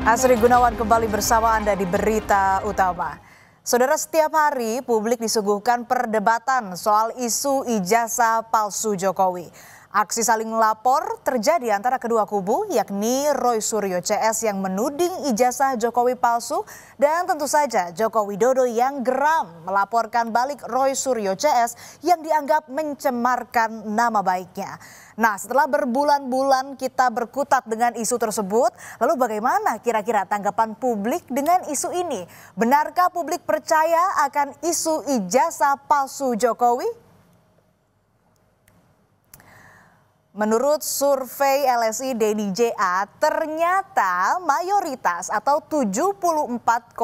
Asri Gunawan kembali bersama Anda di Berita Utama. Saudara, setiap hari publik disuguhkan perdebatan soal isu ijazah palsu Jokowi. Aksi saling lapor terjadi antara kedua kubu, yakni Roy Suryo CS yang menuding ijazah Jokowi palsu dan tentu saja Joko Widodo yang geram melaporkan balik Roy Suryo CS yang dianggap mencemarkan nama baiknya. Nah, setelah berbulan-bulan kita berkutat dengan isu tersebut, lalu bagaimana kira-kira tanggapan publik dengan isu ini? Benarkah publik percaya akan isu ijazah palsu Jokowi? Menurut survei LSI Denny JA, ternyata mayoritas atau 74,6%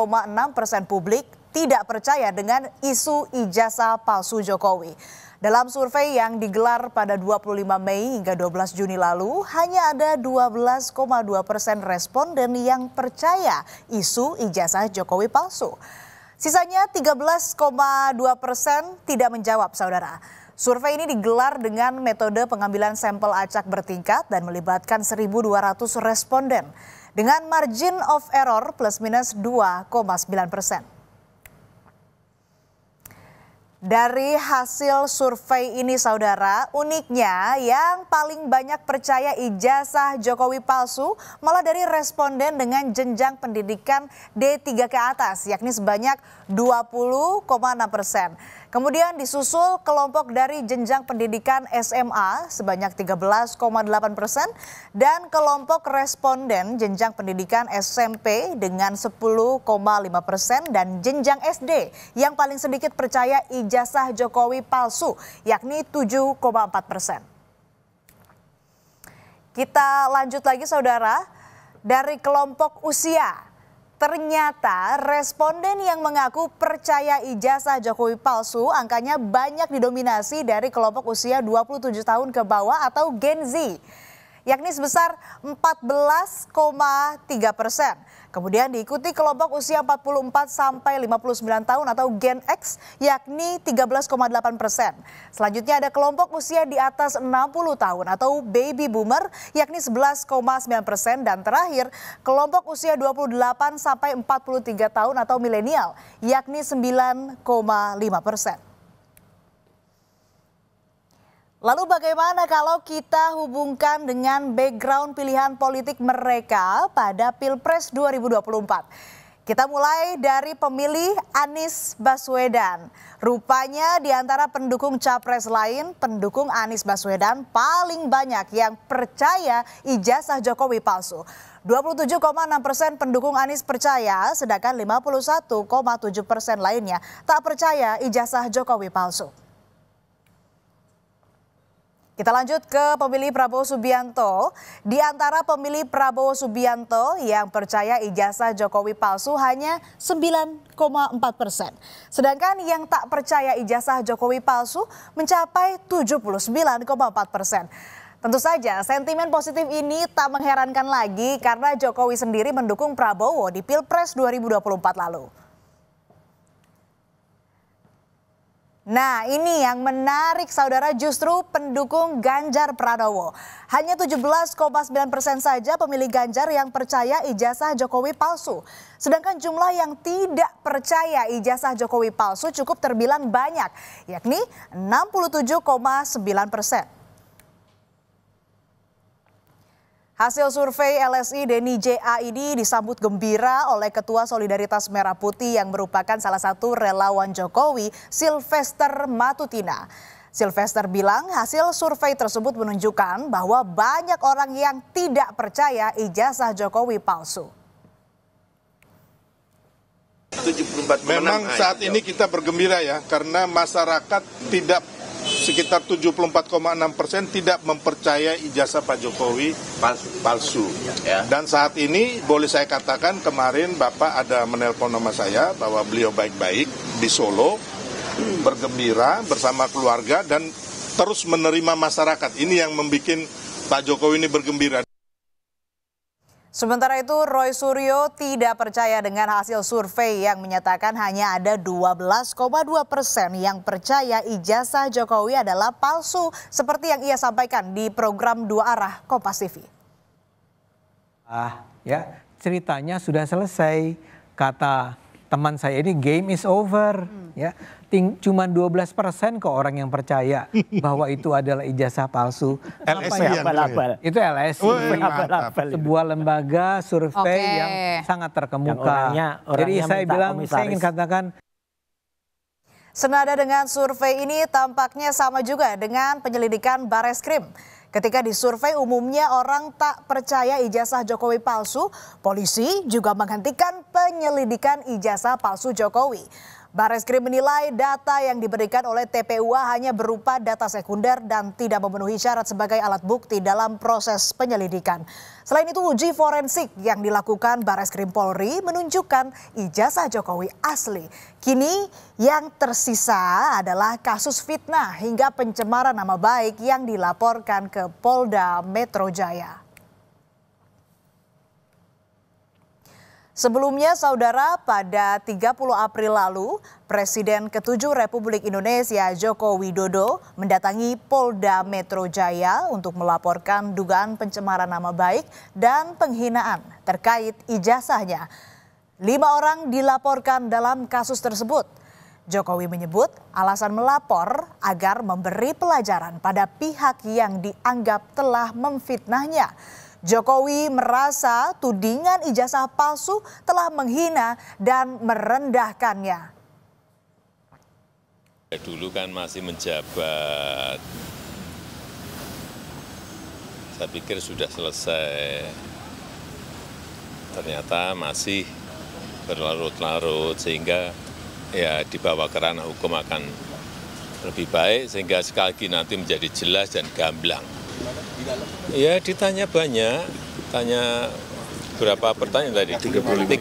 publik tidak percaya dengan isu ijazah palsu Jokowi. Dalam survei yang digelar pada 25 Mei hingga 12 Juni lalu, hanya ada 12,2% responden yang percaya isu ijazah Jokowi palsu. Sisanya 13,2% tidak menjawab, saudara. Survei ini digelar dengan metode pengambilan sampel acak bertingkat dan melibatkan 1.200 responden dengan margin of error plus minus 2,9%. Dari hasil survei ini, saudara, uniknya yang paling banyak percaya ijazah Jokowi palsu malah dari responden dengan jenjang pendidikan D3 ke atas, yakni sebanyak 20,6%. Kemudian disusul kelompok dari jenjang pendidikan SMA sebanyak 13,8% dan kelompok responden jenjang pendidikan SMP dengan 10,5% dan jenjang SD yang paling sedikit percaya ijazah Jokowi palsu, yakni 7,4%. Kita lanjut lagi, saudara, dari kelompok usia. Ternyata responden yang mengaku percaya ijazah Jokowi palsu angkanya banyak didominasi dari kelompok usia 27 tahun ke bawah atau Gen Z, yakni sebesar 14,3%. Kemudian diikuti kelompok usia 44 sampai 59 tahun atau Gen X, yakni 13,8%. Selanjutnya ada kelompok usia di atas 60 tahun atau Baby Boomer, yakni 11,9%. Dan terakhir kelompok usia 28 sampai 43 tahun atau milenial, yakni 9,5%. Lalu bagaimana kalau kita hubungkan dengan background pilihan politik mereka pada Pilpres 2024? Kita mulai dari pemilih Anies Baswedan. Rupanya di antara pendukung capres lain, pendukung Anies Baswedan paling banyak yang percaya ijazah Jokowi palsu. 27,6% pendukung Anies percaya, sedangkan 51,7% lainnya tak percaya ijazah Jokowi palsu. Kita lanjut ke pemilih Prabowo Subianto. Di antara pemilih Prabowo Subianto yang percaya ijazah Jokowi palsu hanya 9,4%. Sedangkan yang tak percaya ijazah Jokowi palsu mencapai 79,4%. Tentu saja sentimen positif ini tak mengherankan lagi karena Jokowi sendiri mendukung Prabowo di Pilpres 2024 lalu. Nah, ini yang menarik, saudara, justru pendukung Ganjar Pranowo. Hanya 17,9% saja pemilih Ganjar yang percaya ijazah Jokowi palsu. Sedangkan jumlah yang tidak percaya ijazah Jokowi palsu cukup terbilang banyak, yakni 67,9%. Hasil survei LSI Denny JA ini disambut gembira oleh Ketua Solidaritas Merah Putih yang merupakan salah satu relawan Jokowi, Sylvester Matutina. Sylvester bilang hasil survei tersebut menunjukkan bahwa banyak orang yang tidak percaya ijazah Jokowi palsu. Memang saat ini kita bergembira ya, karena masyarakat sekitar 74,6% tidak mempercaya ijazah Pak Jokowi palsu. Ya. Dan saat ini boleh saya katakan kemarin Bapak ada menelpon nama saya bahwa beliau baik-baik di Solo, bergembira bersama keluarga dan terus menerima masyarakat. Ini yang membuat Pak Jokowi ini bergembira. Sementara itu, Roy Suryo tidak percaya dengan hasil survei yang menyatakan hanya ada 12,2% yang percaya ijazah Jokowi adalah palsu, seperti yang ia sampaikan di program Dua Arah Kompas TV. ceritanya sudah selesai. Kata teman saya ini game is over. Ya, cuma 12% kok orang yang percaya bahwa itu adalah ijazah palsu. LSI Itu LSI, sebuah lembaga survei yang sangat terkemuka. Jadi saya bilang, saya ingin katakan, senada dengan survei ini tampaknya sama juga dengan penyelidikan Bareskrim. Ketika disurvei umumnya orang tak percaya ijazah Jokowi palsu, polisi juga menghentikan penyelidikan ijazah palsu Jokowi. Bareskrim menilai data yang diberikan oleh TPUA hanya berupa data sekunder dan tidak memenuhi syarat sebagai alat bukti dalam proses penyelidikan. Selain itu, uji forensik yang dilakukan Bareskrim Polri menunjukkan ijazah Jokowi asli. Kini yang tersisa adalah kasus fitnah hingga pencemaran nama baik yang dilaporkan ke Polda Metro Jaya. Sebelumnya, saudara, pada 30 April lalu, Presiden ke-7 Republik Indonesia Joko Widodo mendatangi Polda Metro Jaya untuk melaporkan dugaan pencemaran nama baik dan penghinaan terkait ijazahnya. 5 orang dilaporkan dalam kasus tersebut. Jokowi menyebut alasan melapor agar memberi pelajaran pada pihak yang dianggap telah memfitnahnya. Jokowi merasa tudingan ijazah palsu telah menghina dan merendahkannya. Dulu kan masih menjabat, saya pikir sudah selesai, ternyata masih berlarut-larut sehingga ya dibawa ke ranah hukum akan lebih baik sehingga sekali lagi nanti menjadi jelas dan gamblang. Ya ditanya banyak, tanya berapa pertanyaan tadi? 35.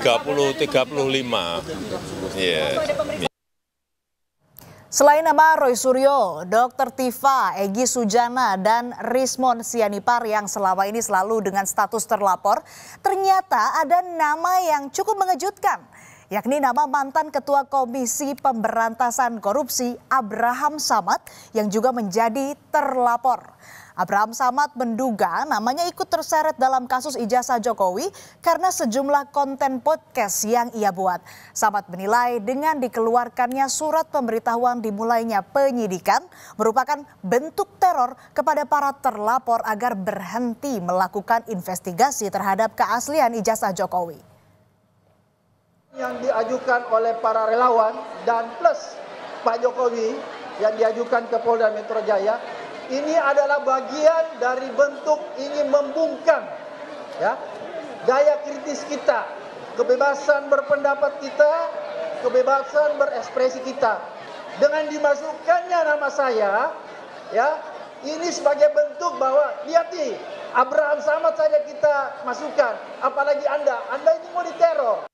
Ya. Selain nama Roy Suryo, Dr. Tifa, Egy Sujana, dan Rismon Sianipar yang selama ini selalu dengan status terlapor, ternyata ada nama yang cukup mengejutkan, yakni nama mantan Ketua Komisi Pemberantasan Korupsi Abraham Samad yang juga menjadi terlapor. Abraham Samad menduga namanya ikut terseret dalam kasus ijazah Jokowi karena sejumlah konten podcast yang ia buat. Samad menilai dengan dikeluarkannya surat pemberitahuan dimulainya penyidikan merupakan bentuk teror kepada para terlapor agar berhenti melakukan investigasi terhadap keaslian ijazah Jokowi. Yang diajukan oleh para relawan dan plus Pak Jokowi yang diajukan ke Polda Metro Jaya, ini adalah bagian dari bentuk ingin membungkam ya, daya kritis kita, kebebasan berpendapat kita, kebebasan berekspresi kita. Dengan dimasukkannya nama saya, ya, ini sebagai bentuk bahwa lihat nih, Abraham Samad saja kita masukkan, apalagi Anda ini mau diteror.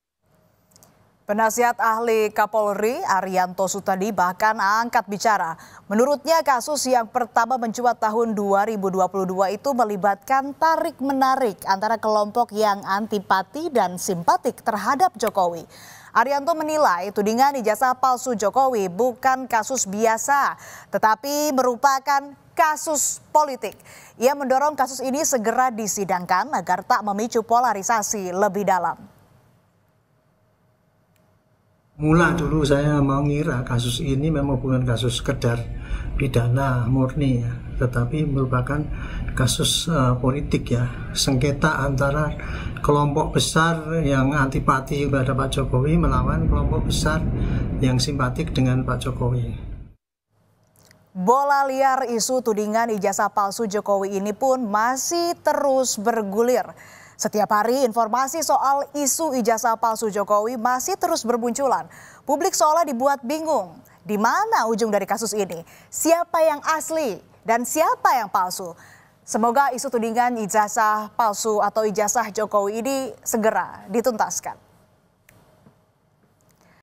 Penasihat ahli Kapolri Arianto Sutadi bahkan angkat bicara. Menurutnya kasus yang pertama mencuat tahun 2022 itu melibatkan tarik-menarik antara kelompok yang antipati dan simpatik terhadap Jokowi. Arianto menilai tudingan ijazah palsu Jokowi bukan kasus biasa, tetapi merupakan kasus politik. Ia mendorong kasus ini segera disidangkan agar tak memicu polarisasi lebih dalam. Mula dulu saya mengira kasus ini memang bukan kasus sekedar pidana murni ya, tetapi merupakan kasus politik ya, sengketa antara kelompok besar yang antipati kepada Pak Jokowi melawan kelompok besar yang simpatik dengan Pak Jokowi. Bola liar isu tudingan ijazah palsu Jokowi ini pun masih terus bergulir. Setiap hari informasi soal isu ijazah palsu Jokowi masih terus bermunculan. Publik seolah dibuat bingung. Di mana ujung dari kasus ini? Siapa yang asli dan siapa yang palsu? Semoga isu tudingan ijazah palsu atau ijazah Jokowi ini segera dituntaskan.